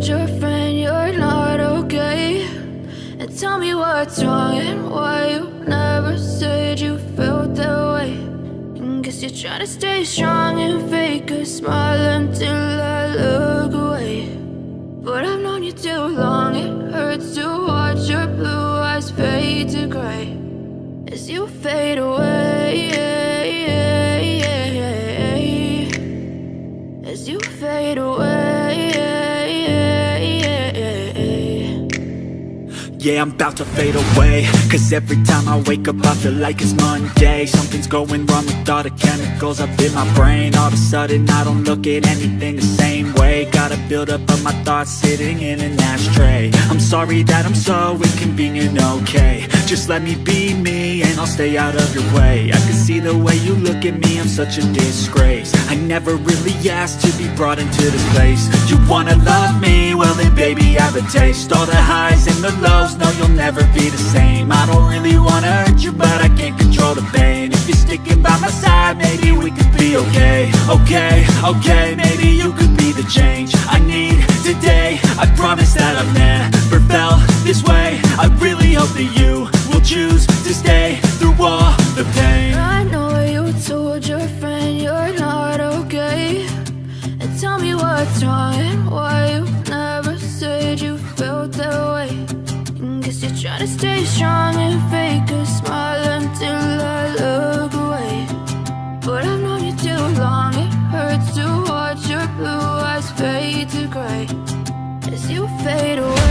told your friend you're not okay? And tell me what's wrong and why you never said you felt that way. And guess you're trying to stay strong and fake a smile until I look away. But I've known you too long, it hurts to watch your blue eyes fade to gray as you fade away, as you fade away. Yeah, I'm about to fade away, cause every time I wake up I feel like it's Monday. Something's going wrong with all the chemicals up in my brain. All of a sudden I don't look at anything the same way. Got a buildup of my thoughts sitting in an ashtray. I'm sorry that I'm so inconvenient, okay? Just let me be me and I'll stay out of your way. I can see the way you look at me, I'm such a disgrace. I never really asked to be brought into this place. You wanna love me? Well then baby I have a taste. All the highs and the lows, no you'll never be the same. I don't really wanna hurt you but I can't control the pain. If you're sticking by my side maybe we could be okay. Okay, maybe you could be the change I need today. I promise that I've never felt this way. I really hope that you will choose to stay through all the pain. I know you told your friend you're not okay. And tell me what's wrong and why you never said you felt that way. And guess you're trying to stay strong and fake a smile until I look away. But I've known you too long, it hurts to watch your blue eyes fade to gray as you fade away.